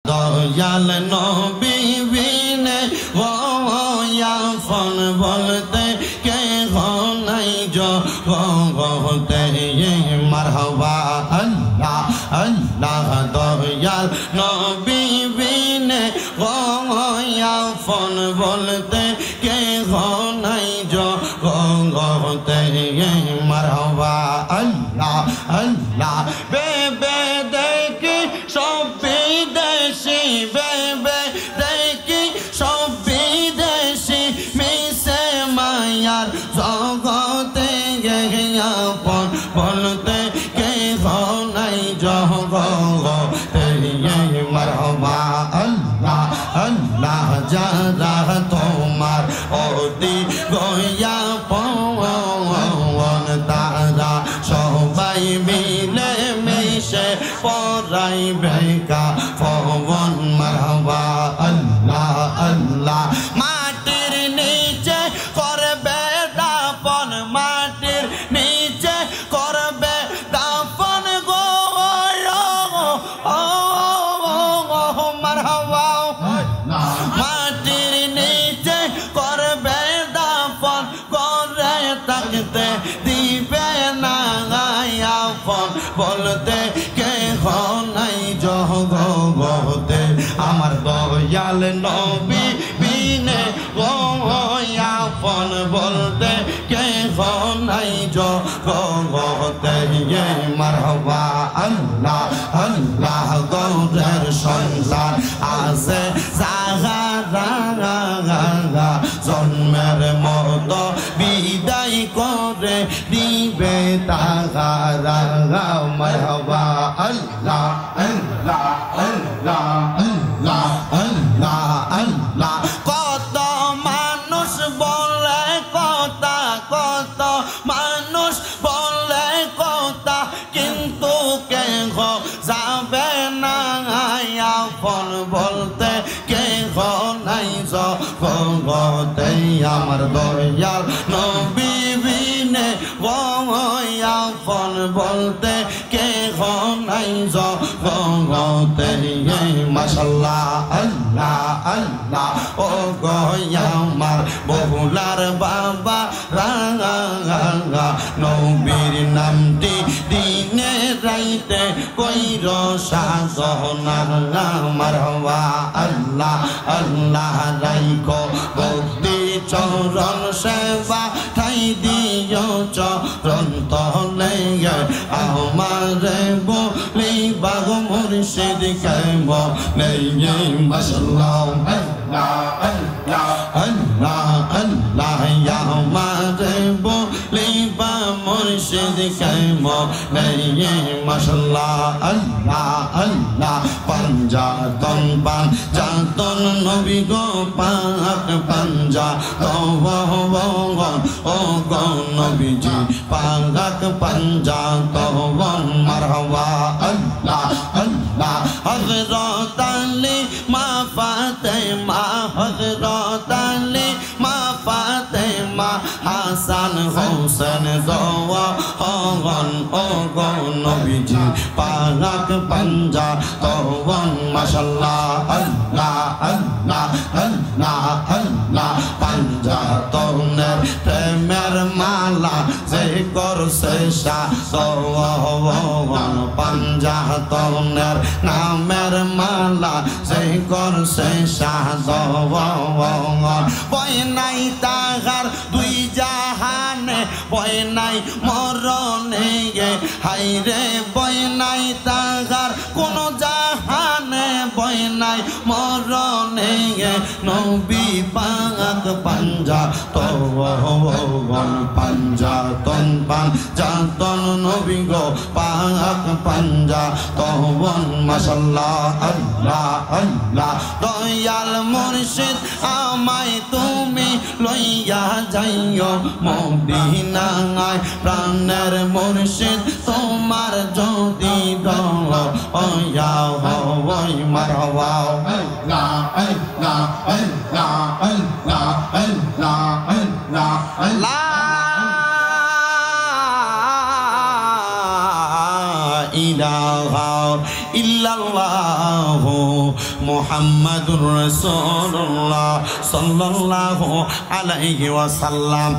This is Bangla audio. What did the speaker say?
দয়াল নবী বিনে আপন বলতে কে নাই জগতে মারহাবা আল্লাহ আল্লাহ দয়াল নবী বিনে আপন বলতে কে নাই জগতে মারহাবা আল্লাহ আল্লাহ বেবে দেখি সব বিদেশি বেবে দেখি সব বিদেশি মিশে মায়ার জগতে আপন বলতে কে নাই জগতে মারহাবা আল্লাহ আল্লাহ যারা তোমার অতি গয়া পন তারা সবাই মিলে মিশে পরাই বেকা পবন মারহাবা আল্লাহ আল্লাহ মাটির নিচে করবে দাপন মাটির নিচে করবে দাপন গো মারহাবা মাটির নিচে করবে দাপন করে থাকতে দিবে না আপন বলতে কে নাই জগতে আমার দয়াল নবী বিনে আপন বলতে কে নাই জগতে মারহাবা আল্লাহ আল্লাহ গৌরের সংসার আছে সাহারা জন্মের মতো বিদায় করে দিবে তাহারা মারহাবা আল্লাহ আল্লাহ আল্লাহ আল্লাহ আল্লাহ আল্লাহ কত মানুষ বলে কথা কত মানুষ বলে কথা কিন্তু কে যাবে না আপন বলতে কে নাই জগতে আমার দয়াল নবী বিনে আপন বলতে কে নাই জগতে মাশাআল্লাহ আল্লাহ আল্লাহ ও গো আমার বহুলার বাবা রাঙা নবীর নামটি দিনে রাইতে কইর সাধনা মারহাবা আল্লাহ আল্লাহ রাইখো ভক্তি চরণ সেবা ঠাই দিও চরণ তলে আমারে বলি বাগ মুর্শিদ কেব নেই মাশাআল্লাহ আল্লাহ আল্লাহ আল্লাহ আল্লাহ আমারে বলি বা মুর্শিদ কেব নেই মাশাআল্লাহ আল্লাহ আল্লাহ পাঞ্জাতন পাঞ্জাতন নবী গো পাক পাঞ্জাতন ও গো নবীজি পাক পাঞ্জাতন মারহাবা আল্লাহ আল্লাহ হযরত আলী মা ফাতেমা হযরত আলী মা ফাতেমা হাসান হোসেন জওয়ান ও গো নবীজি পাক পাঞ্জাতন মাশাআল্লাহ আল্লাহ আল্লাহ আল্লাহ আল্লাহ পাঞ্জাতনের প্রেমের মালা যে করছে সাধন পাঞ্জাতনের নামের মালা যে করছে সাধন বই নাই তাহার দুই জাহানে বই নাই মরণে হাইরে বই নাই তাহার কোন জাহানে বই নাই মরণে নবী পাক পাঞ্জাতন পাঞ্জাতন পাঞ্জাতন নবী গো পাক পাঞ্জাতন মাশাআল্লাহ আল্লাহ আল্লাহ দয়াল মুর্শিদ আমায় তুমি লইয়া যাইও মদিনায় প্রাণের মুর্শিদ তোমার যদি দল ওয়া ওই মারহাবা আল্লাহ আল্লাহ আল্লাহ আল্লাহ আল্লাহ আল্লাহ আল্লাহ ইলাহা ইল্লাল্লাহু মুহাম্মাদুর রাসূলুল্লাহ সাল্লাল্লাহু আলাইহি ওয়াসাল্লাম